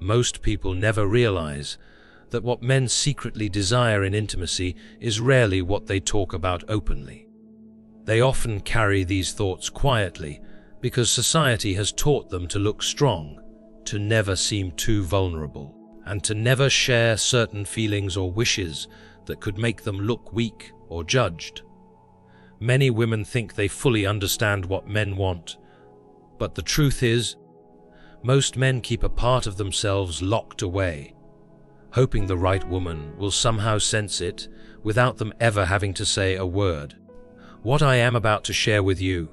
Most people never realize that what men secretly desire in intimacy is rarely what they talk about openly. They often carry these thoughts quietly because society has taught them to look strong, to never seem too vulnerable, and to never share certain feelings or wishes that could make them look weak or judged. Many women think they fully understand what men want, but the truth is, most men keep a part of themselves locked away, hoping the right woman will somehow sense it without them ever having to say a word. What I am about to share with you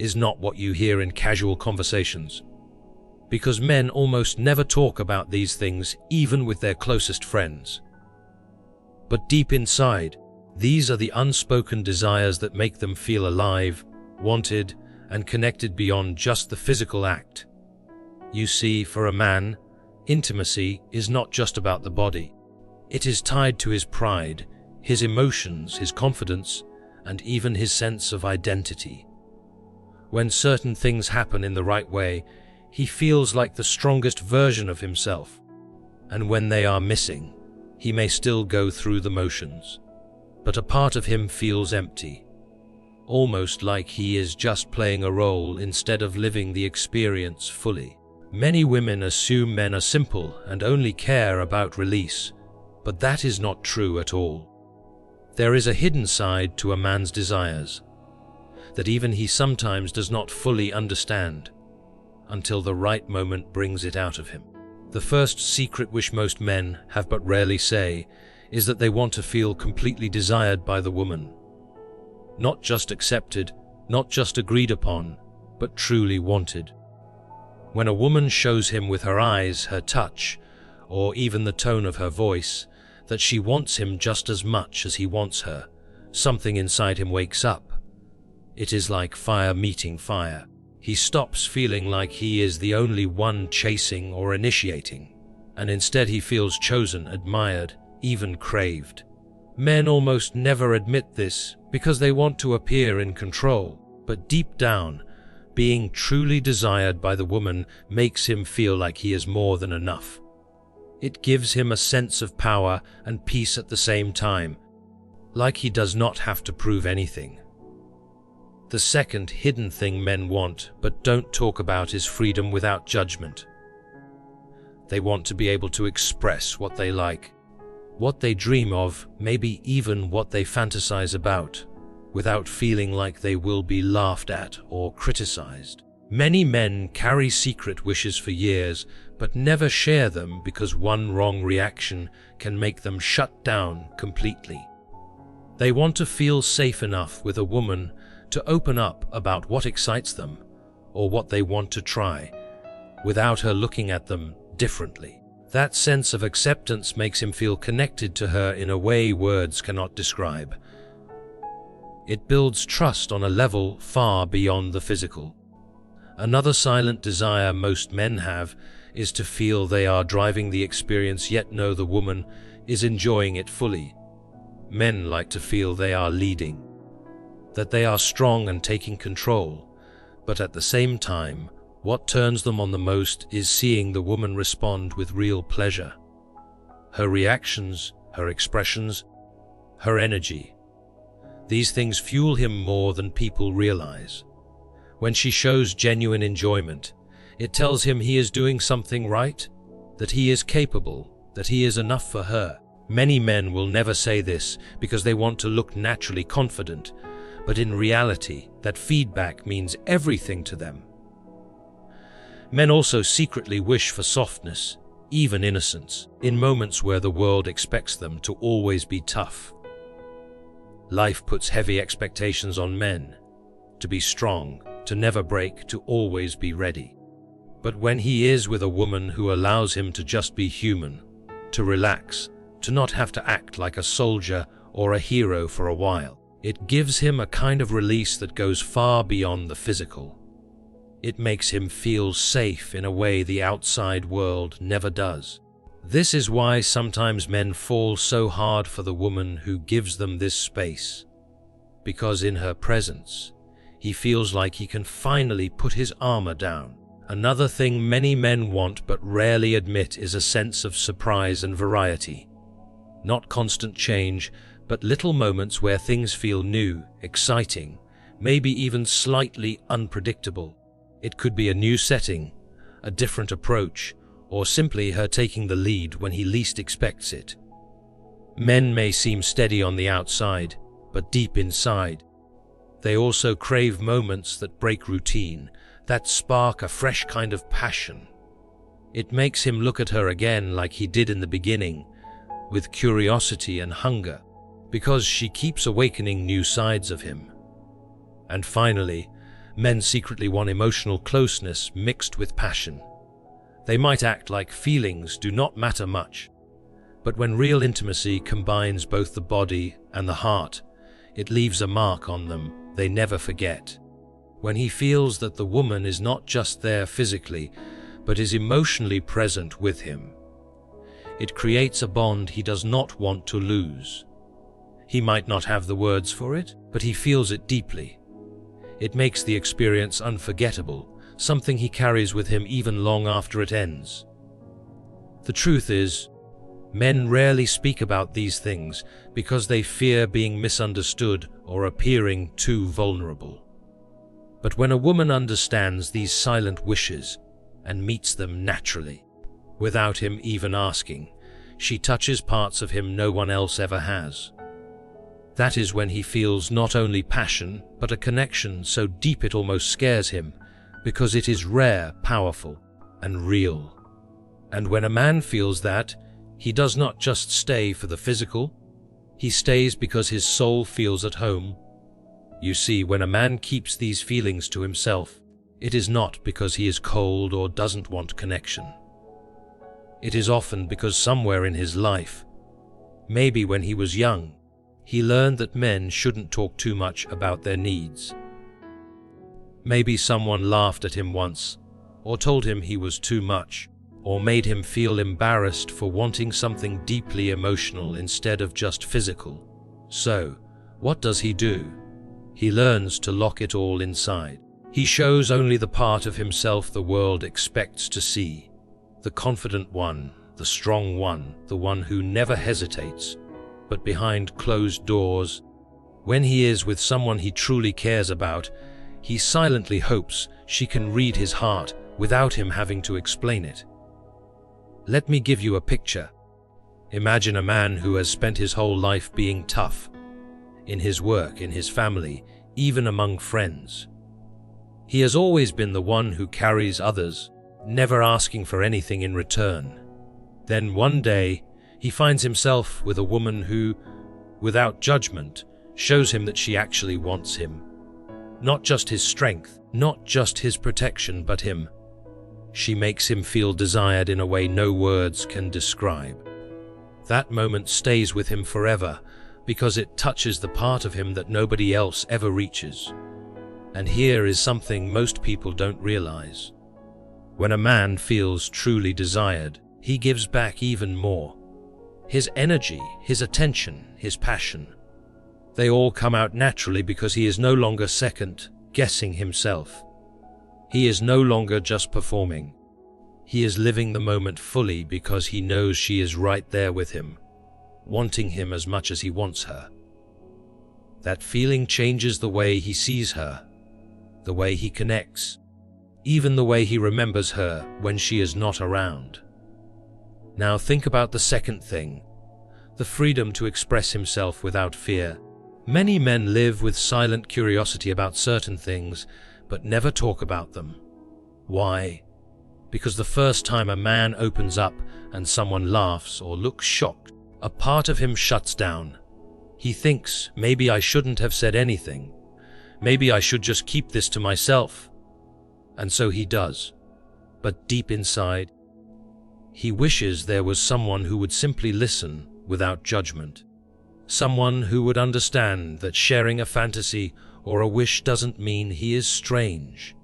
is not what you hear in casual conversations, because men almost never talk about these things even with their closest friends. But deep inside, these are the unspoken desires that make them feel alive, wanted, and connected beyond just the physical act. You see, for a man, intimacy is not just about the body. It is tied to his pride, his emotions, his confidence, and even his sense of identity. When certain things happen in the right way, he feels like the strongest version of himself. And when they are missing, he may still go through the motions. But a part of him feels empty, almost like he is just playing a role instead of living the experience fully. Many women assume men are simple and only care about release, but that is not true at all. There is a hidden side to a man's desires that even he sometimes does not fully understand until the right moment brings it out of him. The first secret wish most men have but rarely say is that they want to feel completely desired by the woman. Not just accepted, not just agreed upon, but truly wanted. When a woman shows him with her eyes, her touch, or even the tone of her voice, that she wants him just as much as he wants her, something inside him wakes up. It is like fire meeting fire. He stops feeling like he is the only one chasing or initiating, and instead he feels chosen, admired, even craved. Men almost never admit this because they want to appear in control, but deep down, being truly desired by the woman makes him feel like he is more than enough. It gives him a sense of power and peace at the same time, like he does not have to prove anything. The second hidden thing men want but don't talk about is freedom without judgment. They want to be able to express what they like, what they dream of, maybe even what they fantasize about, without feeling like they will be laughed at or criticized. Many men carry secret wishes for years, but never share them because one wrong reaction can make them shut down completely. They want to feel safe enough with a woman to open up about what excites them or what they want to try, without her looking at them differently. That sense of acceptance makes him feel connected to her in a way words cannot describe. It builds trust on a level far beyond the physical. Another silent desire most men have is to feel they are driving the experience yet know the woman is enjoying it fully. Men like to feel they are leading, that they are strong and taking control, but at the same time, what turns them on the most is seeing the woman respond with real pleasure. Her reactions, her expressions, her energy. These things fuel him more than people realize. When she shows genuine enjoyment, it tells him he is doing something right, that he is capable, that he is enough for her. Many men will never say this because they want to look naturally confident, but in reality, that feedback means everything to them. Men also secretly wish for softness, even innocence, in moments where the world expects them to always be tough. Life puts heavy expectations on men, to be strong, to never break, to always be ready. But when he is with a woman who allows him to just be human, to relax, to not have to act like a soldier or a hero for a while, it gives him a kind of release that goes far beyond the physical. It makes him feel safe in a way the outside world never does. This is why sometimes men fall so hard for the woman who gives them this space, because in her presence, he feels like he can finally put his armor down. Another thing many men want but rarely admit is a sense of surprise and variety. Not constant change, but little moments where things feel new, exciting, maybe even slightly unpredictable. It could be a new setting, a different approach, or simply her taking the lead when he least expects it. Men may seem steady on the outside, but deep inside, they also crave moments that break routine, that spark a fresh kind of passion. It makes him look at her again like he did in the beginning, with curiosity and hunger, because she keeps awakening new sides of him. And finally, men secretly want emotional closeness mixed with passion. They might act like feelings do not matter much, but when real intimacy combines both the body and the heart, it leaves a mark on them they never forget. When he feels that the woman is not just there physically, but is emotionally present with him, it creates a bond he does not want to lose. He might not have the words for it, but he feels it deeply. It makes the experience unforgettable, something he carries with him even long after it ends. The truth is, men rarely speak about these things because they fear being misunderstood or appearing too vulnerable. But when a woman understands these silent wishes and meets them naturally, without him even asking, she touches parts of him no one else ever has. That is when he feels not only passion, but a connection so deep it almost scares him, because it is rare, powerful, and real. And when a man feels that, he does not just stay for the physical, he stays because his soul feels at home. You see, when a man keeps these feelings to himself, it is not because he is cold or doesn't want connection. It is often because somewhere in his life, maybe when he was young, he learned that men shouldn't talk too much about their needs. Maybe someone laughed at him once, or told him he was too much, or made him feel embarrassed for wanting something deeply emotional instead of just physical. So, what does he do? He learns to lock it all inside. He shows only the part of himself the world expects to see. The confident one, the strong one, the one who never hesitates. But behind closed doors, when he is with someone he truly cares about, he silently hopes she can read his heart without him having to explain it. Let me give you a picture. Imagine a man who has spent his whole life being tough, in his work, in his family, even among friends. He has always been the one who carries others, never asking for anything in return. Then one day, he finds himself with a woman who, without judgment, shows him that she actually wants him. Not just his strength, not just his protection, but him. She makes him feel desired in a way no words can describe. That moment stays with him forever because it touches the part of him that nobody else ever reaches. And here is something most people don't realize. When a man feels truly desired, he gives back even more. His energy, his attention, his passion, they all come out naturally because he is no longer second-guessing himself. He is no longer just performing. He is living the moment fully because he knows she is right there with him, wanting him as much as he wants her. That feeling changes the way he sees her, the way he connects, even the way he remembers her when she is not around. Now think about the second thing, the freedom to express himself without fear. Many men live with silent curiosity about certain things, but never talk about them. Why? Because the first time a man opens up and someone laughs or looks shocked, a part of him shuts down. He thinks, maybe I shouldn't have said anything. Maybe I should just keep this to myself. And so he does. But deep inside, he wishes there was someone who would simply listen without judgment. Someone who would understand that sharing a fantasy or a wish doesn't mean he is strange.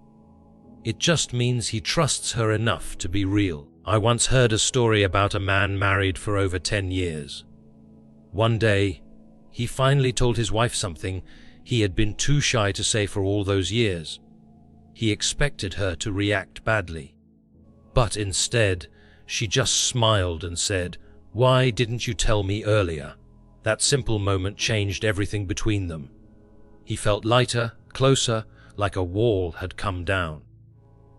It just means he trusts her enough to be real. I once heard a story about a man married for over 10 years. One day, he finally told his wife something he had been too shy to say for all those years. He expected her to react badly. But instead, she just smiled and said, "Why didn't you tell me earlier?" That simple moment changed everything between them. He felt lighter, closer, like a wall had come down.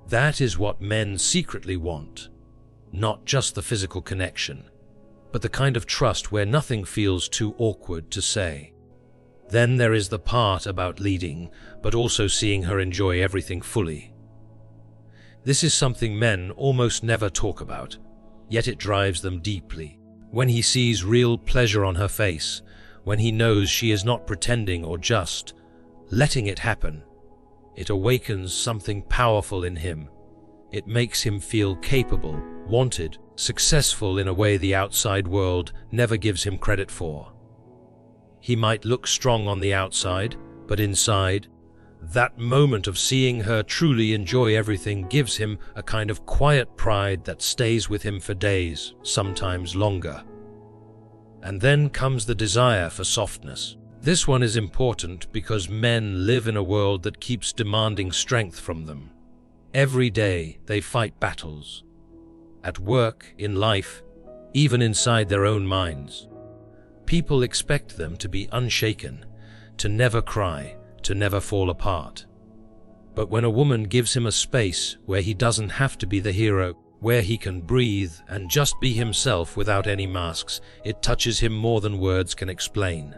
That is what men secretly want. Not just the physical connection, but the kind of trust where nothing feels too awkward to say. Then there is the part about leading, but also seeing her enjoy everything fully. This is something men almost never talk about, yet it drives them deeply. When he sees real pleasure on her face, when he knows she is not pretending or just letting it happen, it awakens something powerful in him. It makes him feel capable, wanted, successful in a way the outside world never gives him credit for. He might look strong on the outside, but inside, that moment of seeing her truly enjoy everything gives him a kind of quiet pride that stays with him for days, sometimes longer. And then comes the desire for softness. This one is important because men live in a world that keeps demanding strength from them. Every day they fight battles. At work, in life, even inside their own minds. People expect them to be unshaken, to never cry, to never fall apart. But when a woman gives him a space where he doesn't have to be the hero, where he can breathe and just be himself without any masks, it touches him more than words can explain.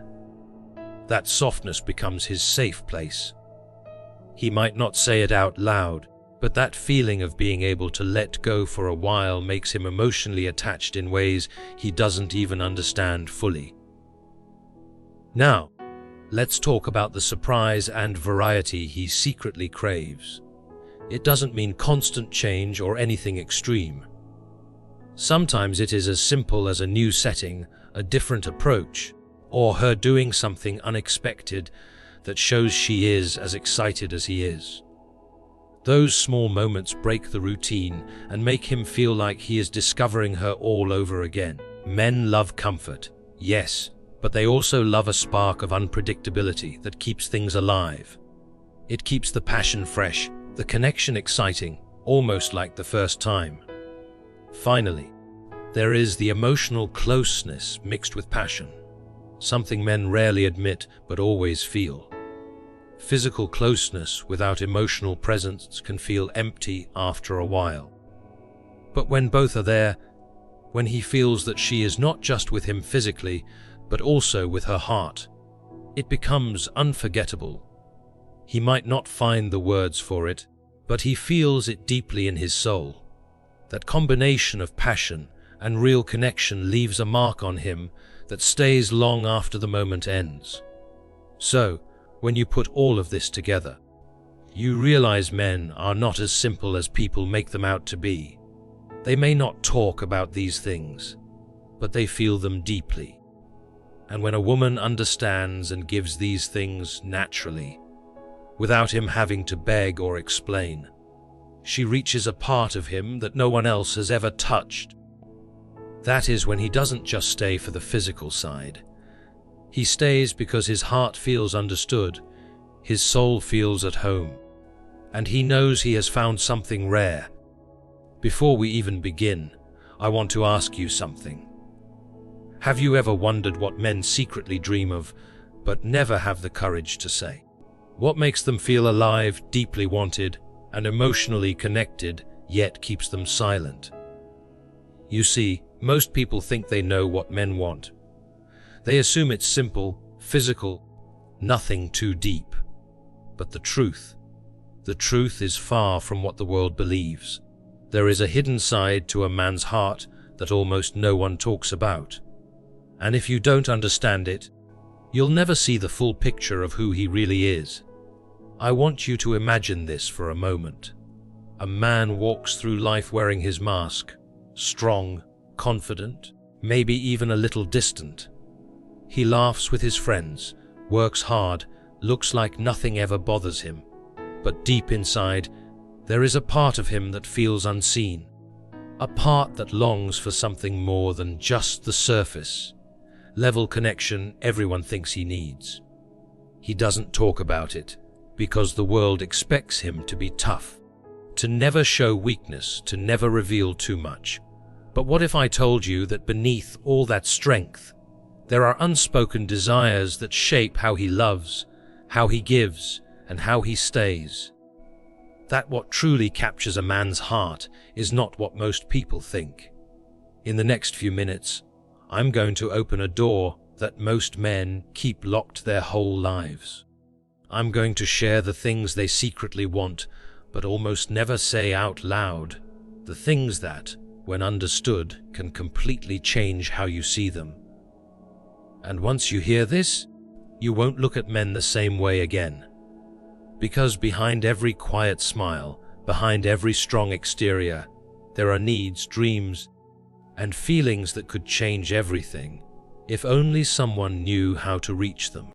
That softness becomes his safe place. He might not say it out loud, but that feeling of being able to let go for a while makes him emotionally attached in ways he doesn't even understand fully. Now, let's talk about the surprise and variety he secretly craves. It doesn't mean constant change or anything extreme. Sometimes it is as simple as a new setting, a different approach, or her doing something unexpected that shows she is as excited as he is. Those small moments break the routine and make him feel like he is discovering her all over again. Men love comfort, yes, but they also love a spark of unpredictability that keeps things alive. It keeps the passion fresh, the connection exciting, almost like the first time. Finally, there is the emotional closeness mixed with passion, something men rarely admit but always feel. Physical closeness without emotional presence can feel empty after a while. But when both are there, when he feels that she is not just with him physically, but also with her heart, it becomes unforgettable. He might not find the words for it, but he feels it deeply in his soul. That combination of passion and real connection leaves a mark on him that stays long after the moment ends. So, when you put all of this together, you realize men are not as simple as people make them out to be. They may not talk about these things, but they feel them deeply. And when a woman understands and gives these things naturally, without him having to beg or explain, she reaches a part of him that no one else has ever touched. That is when he doesn't just stay for the physical side. He stays because his heart feels understood, his soul feels at home, and he knows he has found something rare. Before we even begin, I want to ask you something. Have you ever wondered what men secretly dream of, but never have the courage to say? What makes them feel alive, deeply wanted, and emotionally connected, yet keeps them silent? You see, most people think they know what men want. They assume it's simple, physical, nothing too deep. But the truth is far from what the world believes. There is a hidden side to a man's heart that almost no one talks about. And if you don't understand it, you'll never see the full picture of who he really is. I want you to imagine this for a moment. A man walks through life wearing his mask, strong, confident, maybe even a little distant. He laughs with his friends, works hard, looks like nothing ever bothers him. But deep inside, there is a part of him that feels unseen. A part that longs for something more than just the surface level connection everyone thinks he needs. He doesn't talk about it, because the world expects him to be tough, to never show weakness, to never reveal too much. But what if I told you that beneath all that strength, there are unspoken desires that shape how he loves, how he gives, and how he stays? That what truly captures a man's heart is not what most people think. In the next few minutes, I'm going to open a door that most men keep locked their whole lives. I'm going to share the things they secretly want, but almost never say out loud, the things that, when understood, can completely change how you see them. And once you hear this, you won't look at men the same way again. Because behind every quiet smile, behind every strong exterior, there are needs, dreams, and feelings that could change everything, if only someone knew how to reach them.